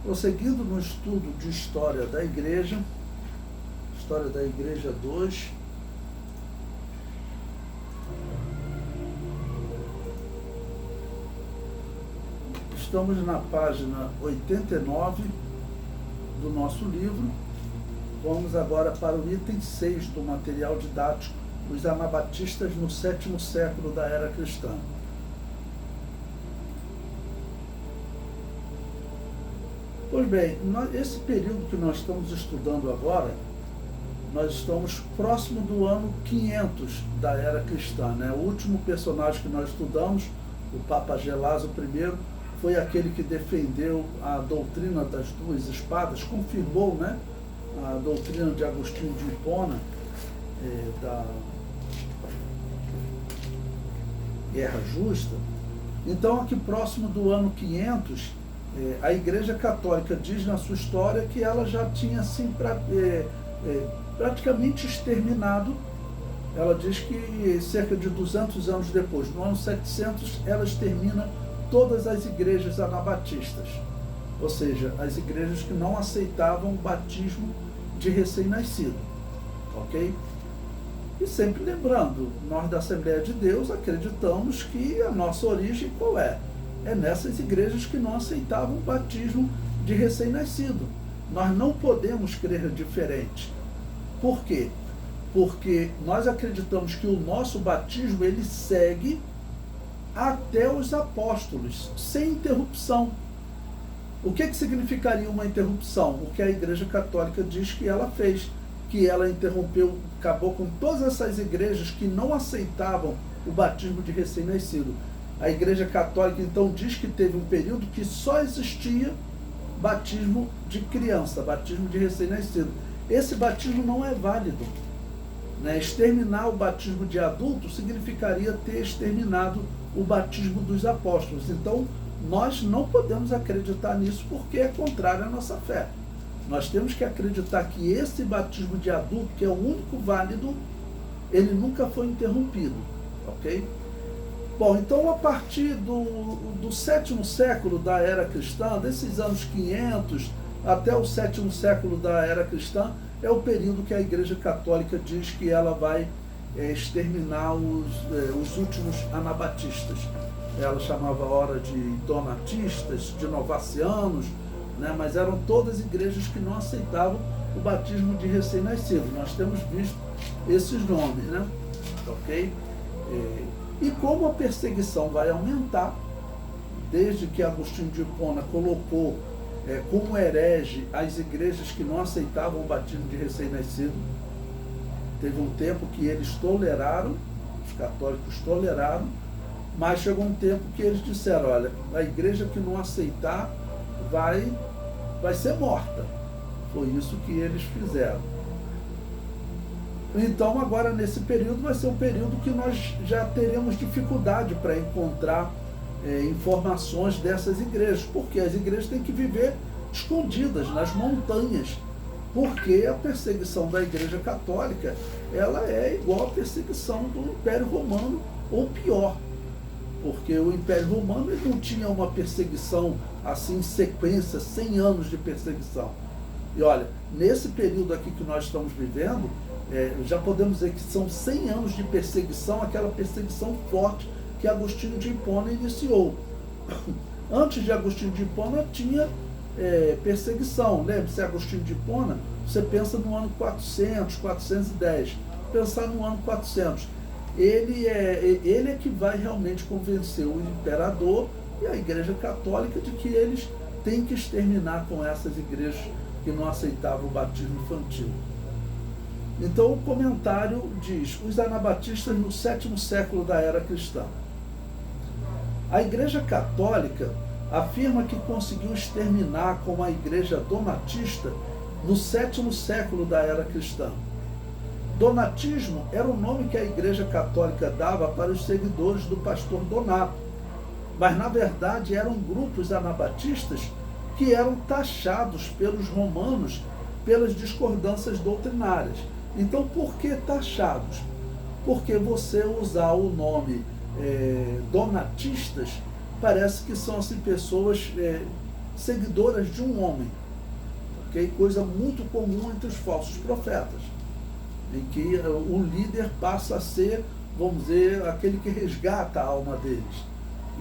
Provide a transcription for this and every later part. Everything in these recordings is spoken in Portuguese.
Prosseguindo no estudo de História da Igreja 2, estamos na página 89 do nosso livro. Vamos agora para o item 6 do material didático, os anabatistas no 7º século da era cristã. Pois bem, esse período que nós estamos estudando agora, nós estamos próximo do ano 500 da era cristã, né? O último personagem que nós estudamos, o Papa Gelasio I, foi aquele que defendeu a doutrina das duas espadas, confirmou, né, a doutrina de Agostinho de Hipona, da Guerra Justa. Então, aqui próximo do ano 500, a Igreja Católica diz na sua história que ela já tinha assim, praticamente exterminado. Ela diz que cerca de 200 anos depois, no ano 700, ela extermina todas as igrejas anabatistas, ou seja, as igrejas que não aceitavam o batismo de recém-nascido, ok? E sempre lembrando, nós da Assembleia de Deus acreditamos que a nossa origem qual é? É nessas igrejas que não aceitavam o batismo de recém-nascido. Nós não podemos crer diferente. Por quê? Porque nós acreditamos que o nosso batismo ele segue até os apóstolos, sem interrupção. O que significaria uma interrupção? O que a Igreja Católica diz que ela fez, que ela interrompeu, acabou com todas essas igrejas que não aceitavam o batismo de recém-nascido. A Igreja Católica então diz que teve um período que só existia batismo de criança, batismo de recém-nascido. Esse batismo não é válido, né? Exterminar o batismo de adulto significaria ter exterminado o batismo dos apóstolos. Então, nós não podemos acreditar nisso porque é contrário à nossa fé. Nós temos que acreditar que esse batismo de adulto, que é o único válido, ele nunca foi interrompido, ok? Bom, então a partir do 7º século da era cristã, desses anos 500 até o 7º século da era cristã, é o período que a Igreja Católica diz que ela vai exterminar os últimos anabatistas. Ela chamava a hora de donatistas, de novacianos, né? Mas eram todas igrejas que não aceitavam o batismo de recém-nascido. Nós temos visto esses nomes, né? Ok? E como a perseguição vai aumentar, desde que Agostinho de Hipona colocou como herege as igrejas que não aceitavam o batismo de recém-nascido, teve um tempo que eles toleraram, os católicos toleraram, mas chegou um tempo que eles disseram, olha, a igreja que não aceitar vai ser morta. Foi isso que eles fizeram. Então agora nesse período vai ser um período que nós já teremos dificuldade para encontrar informações dessas igrejas, porque as igrejas têm que viver escondidas nas montanhas, porque a perseguição da Igreja Católica ela é igual à perseguição do Império Romano, ou pior, porque o Império Romano ele não tinha uma perseguição assim em sequência, 100 anos de perseguição. E olha, nesse período aqui que nós estamos vivendo, já podemos dizer que são 100 anos de perseguição, aquela perseguição forte que Agostinho de Hipona iniciou. Antes de Agostinho de Hipona tinha perseguição. Lembre-se, Agostinho de Hipona, você pensa no ano 400, 410. Pensar no ano 400. Ele é que vai realmente convencer o imperador e a Igreja Católica de que eles têm que exterminar com essas igrejas que não aceitavam o batismo infantil. Então o comentário diz, os anabatistas no 7º século da era cristã. A Igreja Católica afirma que conseguiu exterminar como a Igreja Donatista no 7º século da era cristã. Donatismo era o nome que a Igreja Católica dava para os seguidores do pastor Donato, mas na verdade eram grupos anabatistas que eram taxados pelos romanos pelas discordâncias doutrinárias. Então, por que taxados? Porque você usar o nome donatistas, parece que são assim, pessoas seguidoras de um homem, okay? Coisa muito comum entre os falsos profetas, em que o líder passa a ser, vamos dizer, aquele que resgata a alma deles.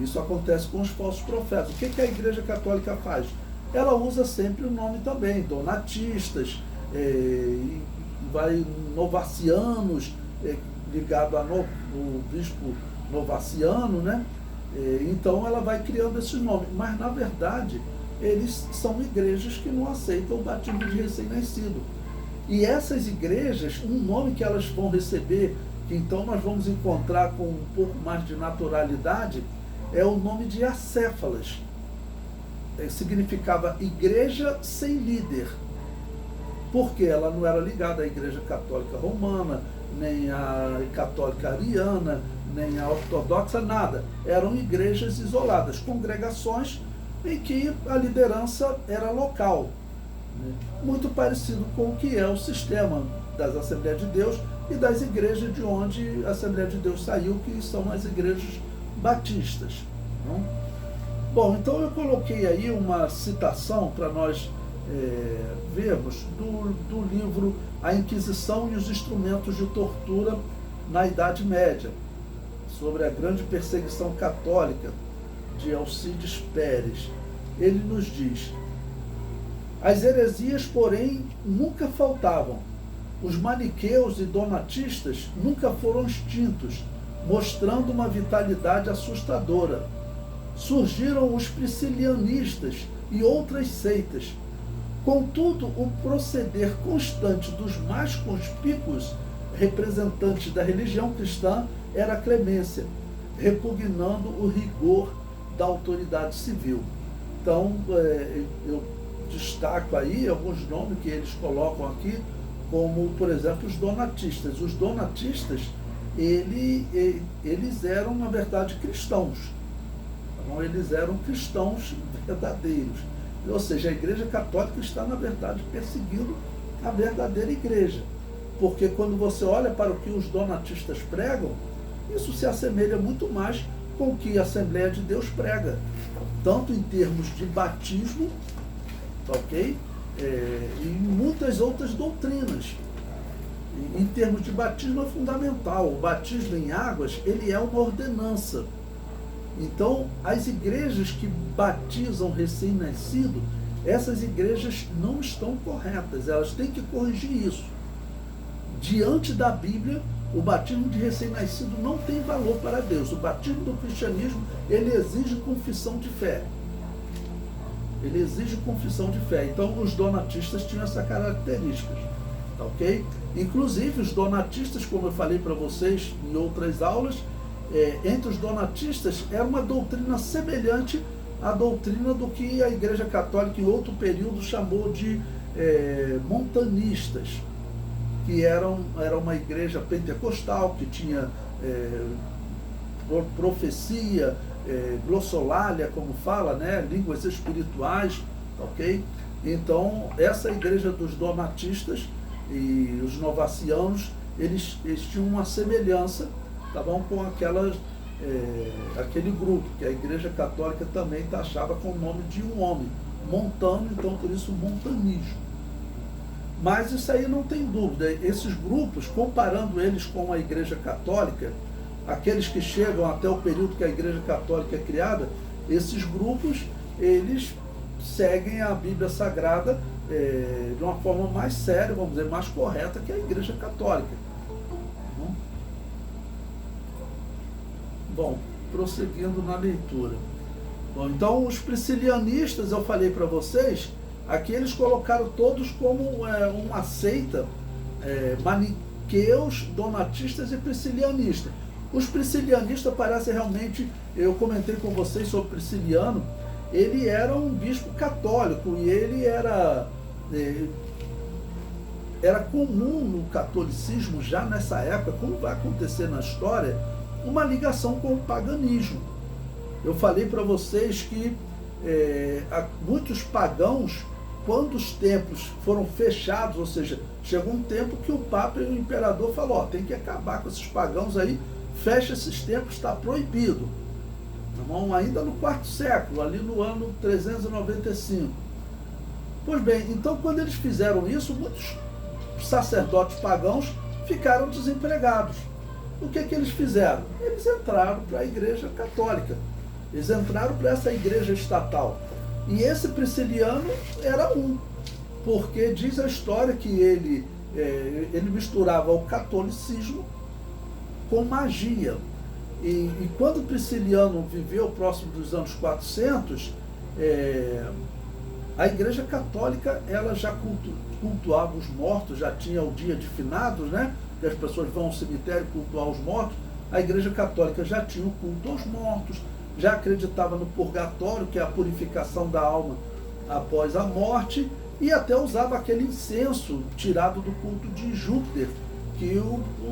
Isso acontece com os falsos profetas. O que a Igreja Católica faz? Ela usa sempre o nome também, donatistas, novacianos, ligado ao bispo Novaciano, né? Então ela vai criando esses nomes, mas na verdade eles são igrejas que não aceitam o batismo de recém-nascido. E essas igrejas, um nome que elas vão receber, que então nós vamos encontrar com um pouco mais de naturalidade, é o nome de acéfalas. Significava igreja sem líder, porque ela não era ligada à Igreja Católica Romana, nem à Católica Ariana, nem à Ortodoxa, nada. Eram igrejas isoladas, congregações em que a liderança era local, né? Muito parecido com o que é o sistema das Assembleias de Deus e das igrejas de onde a Assembleia de Deus saiu, que são as igrejas batistas, não? Bom, então eu coloquei aí uma citação para nós vermos do livro A Inquisição e os Instrumentos de Tortura na Idade Média, sobre a grande perseguição católica, de Alcides Pérez. Ele nos diz: as heresias, porém, nunca faltavam. Os maniqueus e donatistas nunca foram extintos, mostrando uma vitalidade assustadora. Surgiram os priscilianistas e outras seitas. Contudo, o proceder constante dos mais conspícuos representantes da religião cristã era a clemência, repugnando o rigor da autoridade civil. Então, eu destaco aí alguns nomes que eles colocam aqui, como, por exemplo, os donatistas. Os donatistas, eles eram, na verdade, cristãos. Então, eles eram cristãos verdadeiros. Ou seja, a Igreja Católica está, na verdade, perseguindo a verdadeira igreja. Porque quando você olha para o que os donatistas pregam, isso se assemelha muito mais com o que a Assembleia de Deus prega, tanto em termos de batismo, ok? E muitas outras doutrinas. Em termos de batismo é fundamental. O batismo em águas, ele é uma ordenança. Então, as igrejas que batizam recém-nascido, essas igrejas não estão corretas, elas têm que corrigir isso. Diante da Bíblia, o batismo de recém-nascido não tem valor para Deus. O batismo do cristianismo, ele exige confissão de fé. Ele exige confissão de fé. Então, os donatistas tinham essa característica, tá ok? Inclusive, os donatistas, como eu falei para vocês em outras aulas, entre os donatistas era uma doutrina semelhante à doutrina do que a Igreja Católica em outro período chamou de montanistas, que era uma igreja pentecostal que tinha profecia, glossolalia, como fala, né, línguas espirituais, ok? Então, essa igreja dos donatistas e os novacianos, eles tinham uma semelhança, tá bom, com aquele grupo que a Igreja Católica também taxava com o nome de um homem, Montano, então por isso montanismo. Mas isso aí não tem dúvida, esses grupos, comparando eles com a Igreja Católica, aqueles que chegam até o período que a Igreja Católica é criada, esses grupos, eles seguem a Bíblia Sagrada de uma forma mais séria, vamos dizer, mais correta que a Igreja Católica. Bom, prosseguindo na leitura. Bom, então, os priscilianistas, eu falei para vocês, aqui eles colocaram todos como uma seita, maniqueus, donatistas e priscilianistas. Os priscilianistas parecem realmente, eu comentei com vocês sobre Prisciliano, ele era um bispo católico e ele era comum no catolicismo, já nessa época, como vai acontecer na história, uma ligação com o paganismo. Eu falei para vocês que muitos pagãos, quando os templos foram fechados, ou seja, chegou um tempo que o Papa e o Imperador falou, tem que acabar com esses pagãos aí, fecha esses templos, está proibido. tá bom? Ainda no quarto século, ali no ano 395. Pois bem, então quando eles fizeram isso, muitos sacerdotes pagãos ficaram desempregados. O que eles fizeram? Eles entraram para a Igreja Católica. Eles entraram para essa igreja estatal. E esse Prisciliano era um, porque diz a história que ele misturava o catolicismo com magia. E quando Prisciliano viveu próximo dos anos 400, a Igreja Católica ela já cultuava os mortos, já tinha o dia de finados, né? Que as pessoas vão ao cemitério cultuar os mortos. A Igreja Católica já tinha o culto aos mortos, já acreditava no purgatório, que é a purificação da alma após a morte, e até usava aquele incenso tirado do culto de Júpiter, que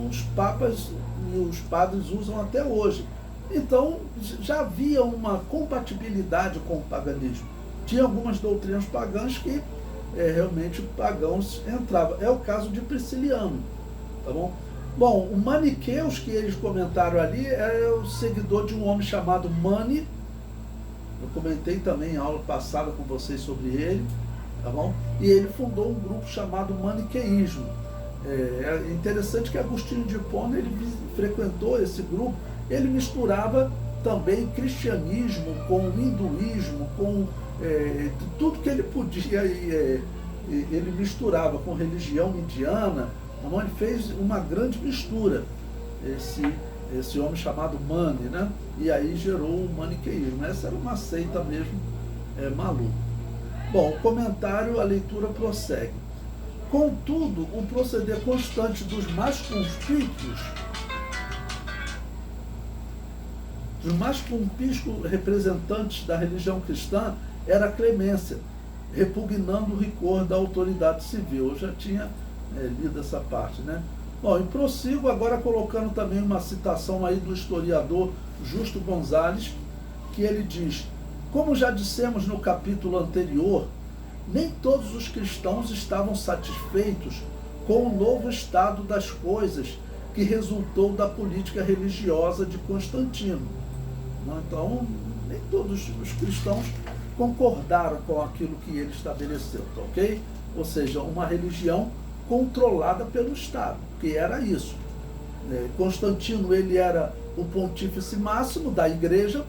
os papas e os padres usam até hoje. Então, já havia uma compatibilidade com o paganismo. Tinha algumas doutrinas pagãs que realmente pagãos entravam. É o caso de Prisciliano, tá bom? Bom, o Maniqueus que eles comentaram ali é o seguidor de um homem chamado Mani. Eu comentei também em aula passada com vocês sobre ele, tá bom? E ele fundou um grupo chamado Maniqueísmo. É interessante que Agostinho de Hipona, ele frequentou esse grupo, ele misturava também cristianismo com hinduísmo, com tudo que ele podia, ele misturava com religião indiana. Então, ele fez uma grande mistura, esse homem chamado Mani, né? E aí gerou o maniqueísmo. Essa era uma seita mesmo maluca. Bom, o comentário, a leitura prossegue. Contudo, o proceder constante dos mais conspícuos representantes da religião cristã era a clemência, repugnando o rigor da autoridade civil. Eu já tinha lido essa parte, né? Bom, e prossigo agora colocando também uma citação aí do historiador Justo Gonzalez, que ele diz: como já dissemos no capítulo anterior, nem todos os cristãos estavam satisfeitos com o novo estado das coisas que resultou da política religiosa de Constantino. Então, nem todos os cristãos concordaram com aquilo que ele estabeleceu, tá ok? Ou seja, uma religião controlada pelo Estado, que era isso. Constantino, ele era o pontífice máximo da igreja,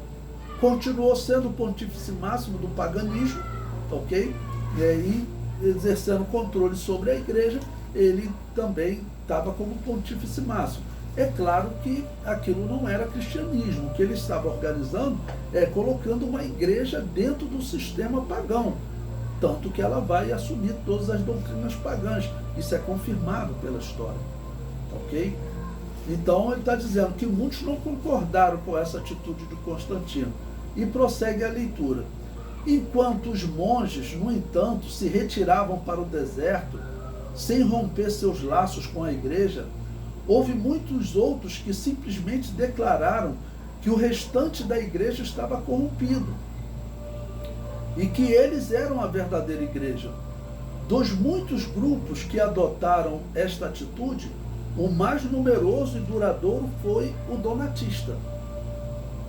continuou sendo o pontífice máximo do paganismo, ok? E exercendo controle sobre a igreja, ele também estava como pontífice máximo. É claro que aquilo não era cristianismo, o que ele estava organizando colocando uma igreja dentro do sistema pagão, tanto que ela vai assumir todas as doutrinas pagãs. Isso é confirmado pela história, ok? Então ele está dizendo que muitos não concordaram com essa atitude de Constantino. E prossegue a leitura. Enquanto os monges, no entanto, se retiravam para o deserto, sem romper seus laços com a igreja, houve muitos outros que simplesmente declararam que o restante da igreja estava corrompido e que eles eram a verdadeira igreja. Dos muitos grupos que adotaram esta atitude, o mais numeroso e duradouro foi o donatista,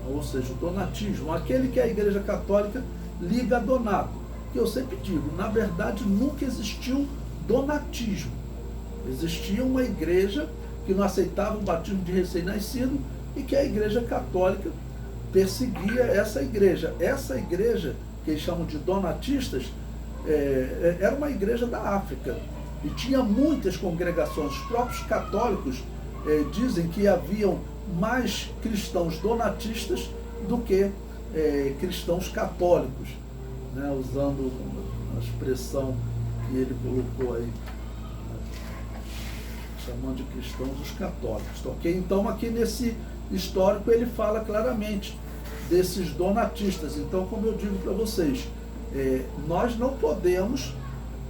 ou seja, o donatismo, aquele que a Igreja Católica liga a Donato, que eu sempre digo, na verdade nunca existiu donatismo. Existia uma igreja que não aceitava o batismo de recém-nascido e que a Igreja Católica perseguia essa igreja. Essa igreja, que eles chamam de donatistas, era uma igreja da África e tinha muitas congregações. Os próprios católicos dizem que haviam mais cristãos donatistas do que cristãos católicos, né? Usando a expressão que ele colocou aí, chamando de cristãos os católicos, ok? Então aqui nesse histórico ele fala claramente desses donatistas. Então, como eu digo para vocês, nós não podemos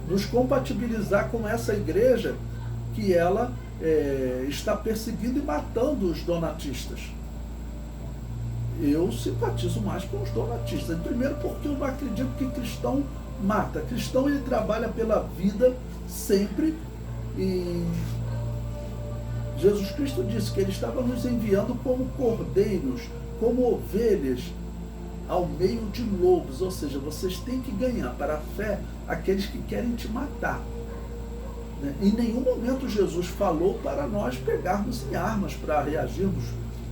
nos compatibilizar com essa igreja que ela está perseguindo e matando os donatistas. Eu simpatizo mais com os donatistas. Primeiro porque eu não acredito que cristão mata. Cristão, ele trabalha pela vida sempre, e Jesus Cristo disse que ele estava nos enviando como cordeiros, como ovelhas ao meio de lobos, ou seja, vocês têm que ganhar para a fé aqueles que querem te matar. Em nenhum momento Jesus falou para nós pegarmos em armas para reagirmos,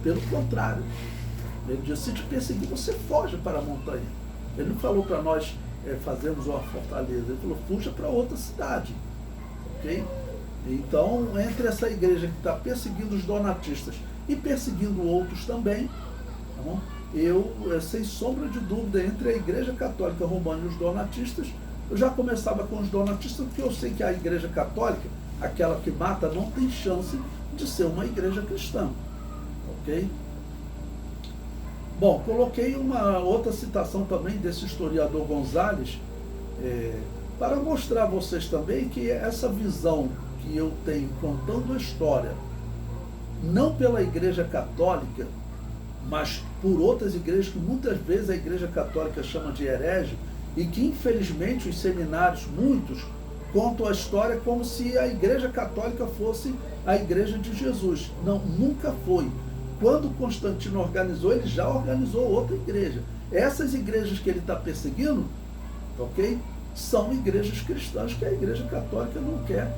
pelo contrário. Ele disse, se te perseguir, você foge para a montanha. Ele não falou para nós fazermos uma fortaleza, ele falou, fuja para outra cidade. Ok? Então, entre essa igreja que está perseguindo os donatistas e perseguindo outros também, tá bom? Eu, sem sombra de dúvida, entre a Igreja Católica Romana e os donatistas, eu já começava com os donatistas, porque eu sei que a Igreja Católica, aquela que mata, não tem chance de ser uma igreja cristã. Ok? Bom, coloquei uma outra citação também desse historiador Gonzales, para mostrar a vocês também que essa visão que eu tenho contando a história, não pela Igreja Católica, mas por outras igrejas que muitas vezes a Igreja Católica chama de herege, e que infelizmente os seminários, muitos, contam a história como se a Igreja Católica fosse a Igreja de Jesus. Não, nunca foi. Quando Constantino organizou, ele já organizou outra igreja. Essas igrejas que ele está perseguindo, ok? São igrejas cristãs que a Igreja Católica não quer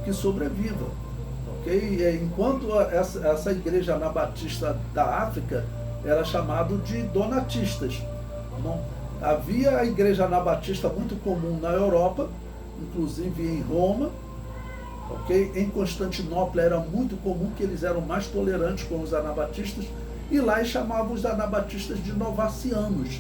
que sobreviva. Okay? Enquanto essa igreja anabatista da África era chamada de donatistas. Não? Havia a igreja anabatista muito comum na Europa, inclusive em Roma. Okay? Em Constantinopla era muito comum, que eles eram mais tolerantes com os anabatistas, e lá eles chamavam os anabatistas de novacianos.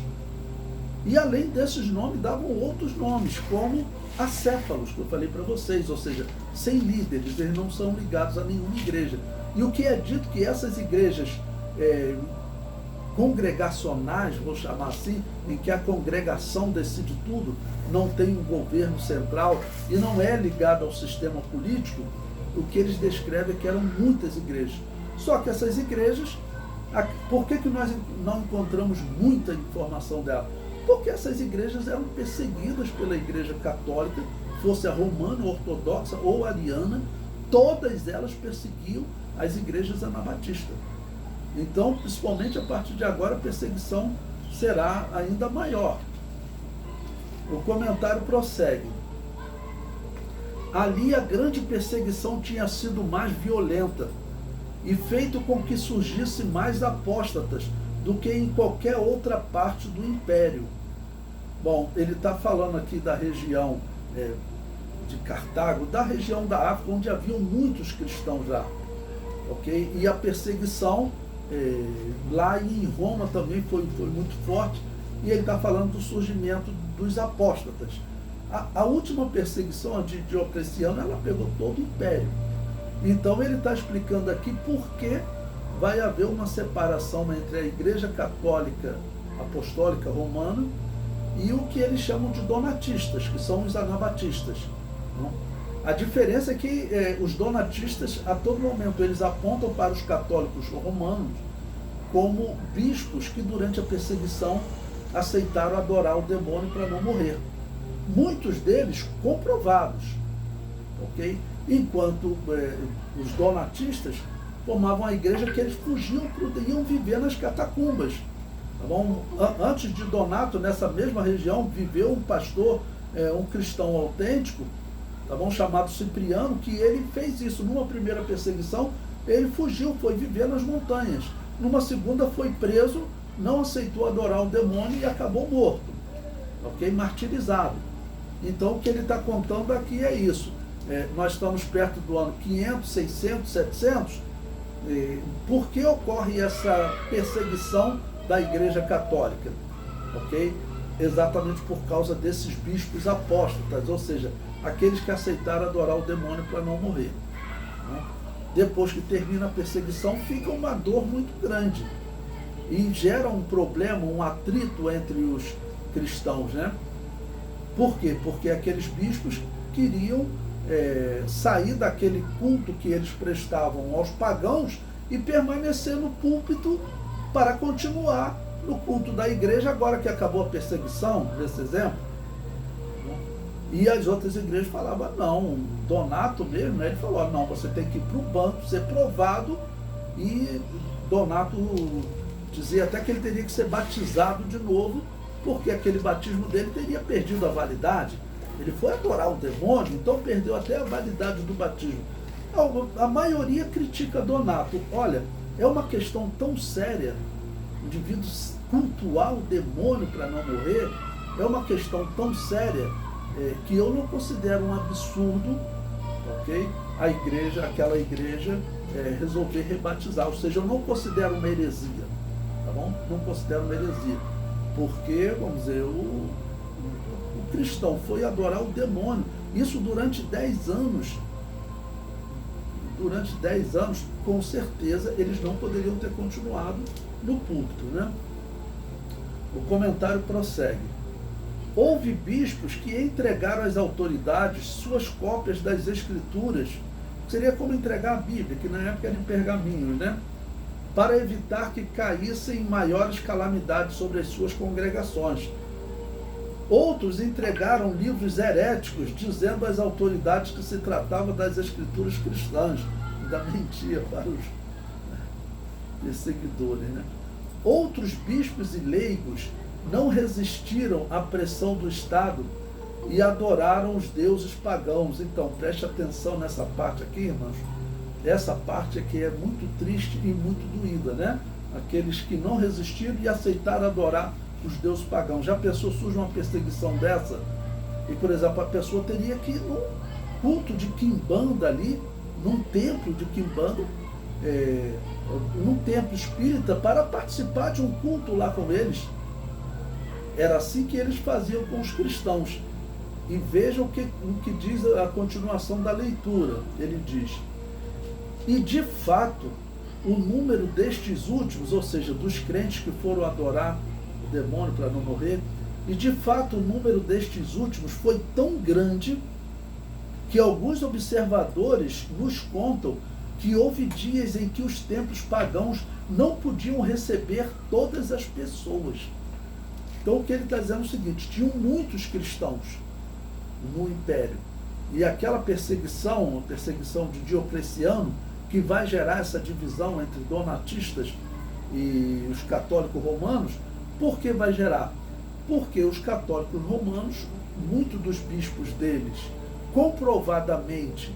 E além desses nomes, davam outros nomes, como acéfalos, que eu falei para vocês, ou seja, sem líderes, eles não são ligados a nenhuma igreja. E o que é dito que essas igrejas congregacionais, vou chamar assim, em que a congregação decide tudo, não tem um governo central e não é ligado ao sistema político, o que eles descrevem é que eram muitas igrejas. Só que essas igrejas, por que nós não encontramos muita informação delas? Porque essas igrejas eram perseguidas pela Igreja Católica, fosse a romana, ortodoxa ou ariana, todas elas perseguiam as igrejas anabatistas. Então, principalmente a partir de agora, a perseguição será ainda maior. O comentário prossegue. Ali a grande perseguição tinha sido mais violenta e feito com que surgisse mais apóstatas do que em qualquer outra parte do império. Bom, ele está falando aqui da região de Cartago, da região da África, onde haviam muitos cristãos já. Okay? E a perseguição lá em Roma também foi muito forte, e ele está falando do surgimento dos apóstatas. A última perseguição, a de Diocleciano, ela pegou todo o império. Então ele está explicando aqui por que vai haver uma separação entre a Igreja Católica Apostólica Romana e o que eles chamam de donatistas, que são os anabatistas. Não? A diferença é que os donatistas, a todo momento, eles apontam para os católicos romanos como bispos que durante a perseguição aceitaram adorar o demônio para não morrer. Muitos deles comprovados, ok? Enquanto os donatistas formavam a igreja que eles fugiam, iam viver nas catacumbas. Tá bom? Antes de Donato, nessa mesma região, viveu um pastor, um cristão autêntico, tá bom? Chamado Cipriano, que ele fez isso. Numa primeira perseguição, ele fugiu, foi viver nas montanhas. Numa segunda, foi preso, não aceitou adorar o demônio e acabou morto, ok? Martirizado. Então, o que ele está contando aqui é isso. Nós estamos perto do ano 500, 600, 700. Por que ocorre essa perseguição da Igreja Católica? Ok? Exatamente por causa desses bispos apóstatas, ou seja, aqueles que aceitaram adorar o demônio para não morrer. Né? Depois que termina a perseguição, fica uma dor muito grande e gera um problema, um atrito entre os cristãos, né? Por quê? Porque aqueles bispos queriam sair daquele culto que eles prestavam aos pagãos e permanecer no púlpito para continuar no culto da igreja, agora que acabou a perseguição, nesse exemplo. E as outras igrejas falavam, não, Donato mesmo, né? Ele falou, não, você tem que ir para o banco, ser provado, e Donato Dizia até que ele teria que ser batizado de novo, porque aquele batismo dele teria perdido a validade. Ele foi adorar o demônio, então perdeu até a validade do batismo. A maioria critica Donato. Olha, é uma questão tão séria, o indivíduo cultuar o demônio para não morrer, é uma questão tão séria que eu não considero um absurdo, ok? Aquela igreja resolver rebatizar, ou seja, eu não considero uma heresia, tá bom? Não considero uma heresia, porque, vamos dizer, o cristão foi adorar o demônio, isso durante 10 anos. Durante 10 anos, com certeza, eles não poderiam ter continuado no púlpito, né? O comentário prossegue. Houve bispos que entregaram às autoridades suas cópias das escrituras, seria como entregar a Bíblia, que na época era em pergaminhos, né? Para evitar que caíssem maiores calamidades sobre as suas congregações. Outros entregaram livros heréticos, dizendo às autoridades que se tratava das escrituras cristãs. Ainda mentia para os perseguidores, né? Outros bispos e leigos não resistiram à pressão do Estado e adoraram os deuses pagãos. Então, preste atenção nessa parte aqui, irmãos. Essa parte aqui é muito triste e muito doída, né? Aqueles que não resistiram e aceitaram adorar os deuses pagãos. Já pensou, surge uma perseguição dessa? E, por exemplo, a pessoa teria que ir num culto de quimbanda ali, num templo de quimbanda, num templo espírita, para participar de um culto lá com eles. Era assim que eles faziam com os cristãos. E vejam o que diz a continuação da leitura. Ele diz: e de fato, o número destes últimos, ou seja, dos crentes que foram adorar o demônio para não morrer, e de fato o número destes últimos foi tão grande que alguns observadores nos contam que houve dias em que os templos pagãos não podiam receber todas as pessoas. Então o que ele está dizendo é o seguinte: tinham muitos cristãos no império, e aquela perseguição, a perseguição de Diocleciano, que vai gerar essa divisão entre donatistas e os católicos romanos. Por que vai gerar? Porque os católicos romanos, muitos dos bispos deles, comprovadamente,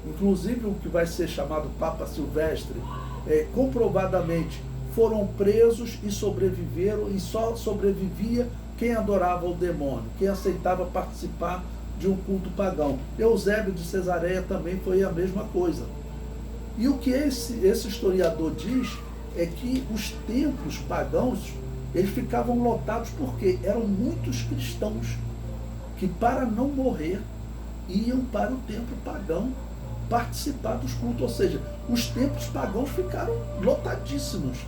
inclusive o que vai ser chamado Papa Silvestre, comprovadamente foram presos e sobreviveram, e só sobrevivia quem adorava o demônio, quem aceitava participar de um culto pagão. Eusébio de Cesareia também foi a mesma coisa. E o que esse historiador diz é que os templos pagãos, eles ficavam lotados porque eram muitos cristãos que, para não morrer, iam para o templo pagão participar dos cultos. Ou seja, os templos pagãos ficaram lotadíssimos.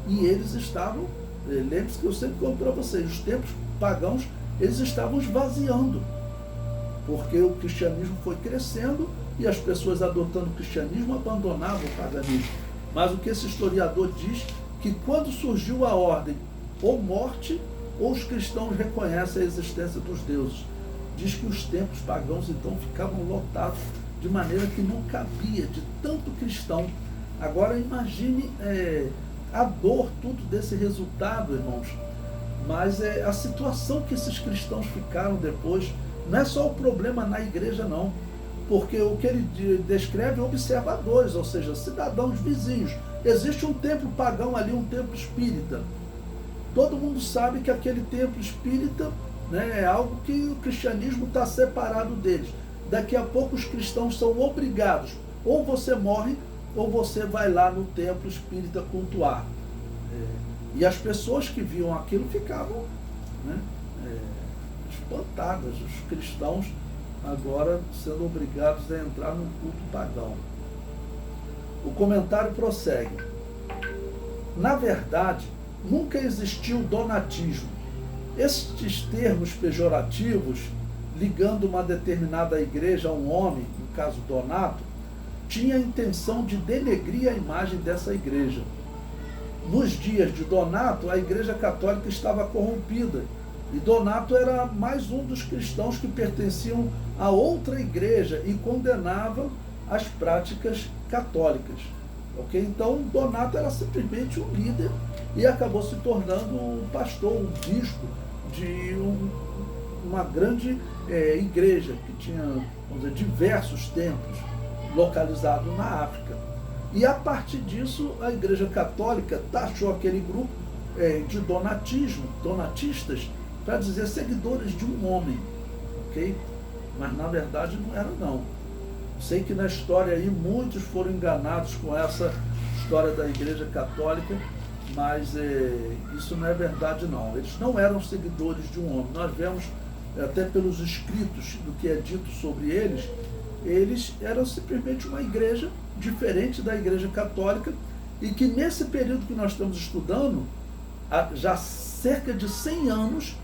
E eles estavam, lembre-se que eu sempre conto para vocês, os templos pagãos, eles estavam esvaziando. Porque o cristianismo foi crescendo e as pessoas adotando o cristianismo abandonavam o paganismo. Mas o que esse historiador diz, que quando surgiu a ordem, ou morte, ou os cristãos reconhecem a existência dos deuses. Diz que os templos pagãos então ficavam lotados de maneira que não cabia de tanto cristão. Agora imagine a dor tudo desse resultado, irmãos. Mas a situação que esses cristãos ficaram depois, não é só o problema na igreja não, porque o que ele descreve é observadores, ou seja, cidadãos vizinhos. Existe um templo pagão ali, um templo espírita. Todo mundo sabe que aquele templo espírita, né, é algo que o cristianismo está separado deles. Daqui a pouco os cristãos são obrigados, ou você morre, ou você vai lá no templo espírita cultuar. E as pessoas que viam aquilo ficavam, né, espantadas, os cristãos agora sendo obrigados a entrar num culto pagão. O comentário prossegue. Na verdade, nunca existiu donatismo. Estes termos pejorativos, ligando uma determinada igreja a um homem, no caso Donato, tinha a intenção de denegrir a imagem dessa igreja. Nos dias de Donato, a igreja católica estava corrompida, e Donato era mais um dos cristãos que pertenciam a outra igreja e condenava as práticas católicas. Okay? Então, Donato era simplesmente um líder e acabou se tornando o pastor, o bispo de uma grande igreja que tinha, vamos dizer, diversos templos localizados na África. E a partir disso, a Igreja Católica taxou aquele grupo de donatistas, para dizer seguidores de um homem, ok? Mas na verdade não era não. Sei que na história aí muitos foram enganados com essa história da Igreja Católica, mas isso não é verdade não. Eles não eram seguidores de um homem. Nós vemos até pelos escritos do que é dito sobre eles, eles eram simplesmente uma igreja diferente da Igreja Católica, e que nesse período que nós estamos estudando, há já cerca de 100 anos,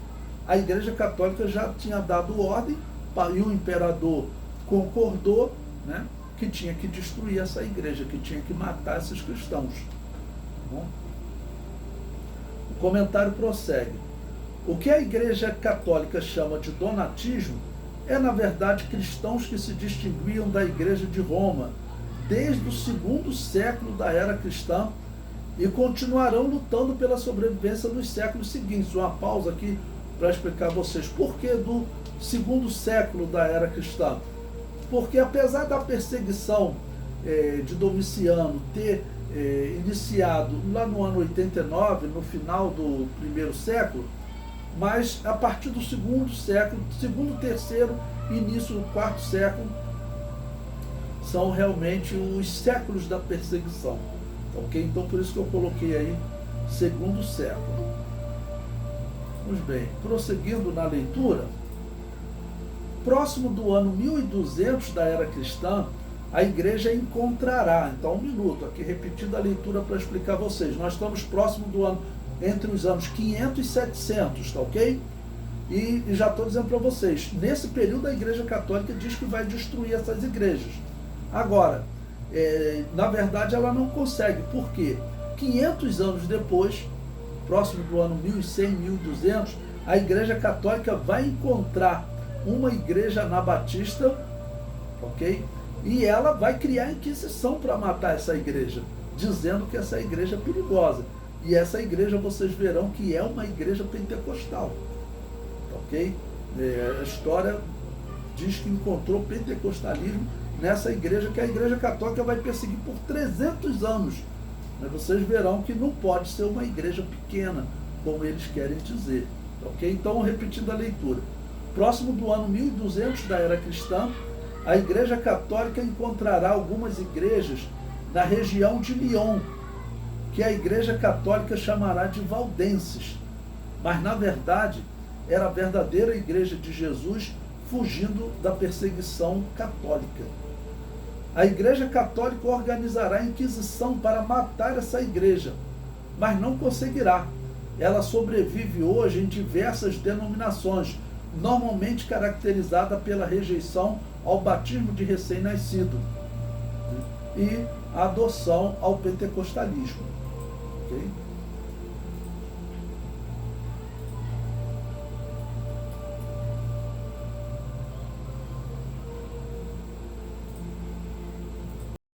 a Igreja Católica já tinha dado ordem, e o imperador concordou, né, que tinha que destruir essa igreja, que tinha que matar esses cristãos. Tá bom? O comentário prossegue. O que a Igreja Católica chama de donatismo é, na verdade, cristãos que se distinguiam da Igreja de Roma desde o segundo século da era cristã e continuarão lutando pela sobrevivência nos séculos seguintes. Uma pausa aqui para explicar a vocês por que do segundo século da era cristã. Porque apesar da perseguição de Domiciano ter iniciado lá no ano 89, no final do primeiro século, mas a partir do segundo século, segundo, terceiro, início do quarto século, são realmente os séculos da perseguição. Ok? Então por isso que eu coloquei aí segundo século. Pois bem, prosseguindo na leitura, próximo do ano 1200 da era cristã, a igreja encontrará, então um minuto, aqui repetindo a leitura para explicar a vocês, nós estamos próximo do ano, entre os anos 500 e 700, tá ok? E já estou dizendo para vocês, nesse período a Igreja Católica diz que vai destruir essas igrejas. Agora, na verdade ela não consegue, por quê? 500 anos depois, próximo do ano 1100, 1200, a Igreja Católica vai encontrar uma igreja anabatista, ok? E ela vai criar a Inquisição para matar essa igreja, dizendo que essa igreja é perigosa. E essa igreja vocês verão que é uma igreja pentecostal, ok? A história diz que encontrou pentecostalismo nessa igreja, que a Igreja Católica vai perseguir por 300 anos. Mas vocês verão que não pode ser uma igreja pequena, como eles querem dizer. Ok? Então, repetindo a leitura. Próximo do ano 1200 da era cristã, a Igreja Católica encontrará algumas igrejas na região de Lyon, que a Igreja Católica chamará de valdenses. Mas, na verdade, era a verdadeira Igreja de Jesus fugindo da perseguição católica. A Igreja Católica organizará a Inquisição para matar essa igreja, mas não conseguirá. Ela sobrevive hoje em diversas denominações, normalmente caracterizada pela rejeição ao batismo de recém-nascido e a adoção ao pentecostalismo. Okay?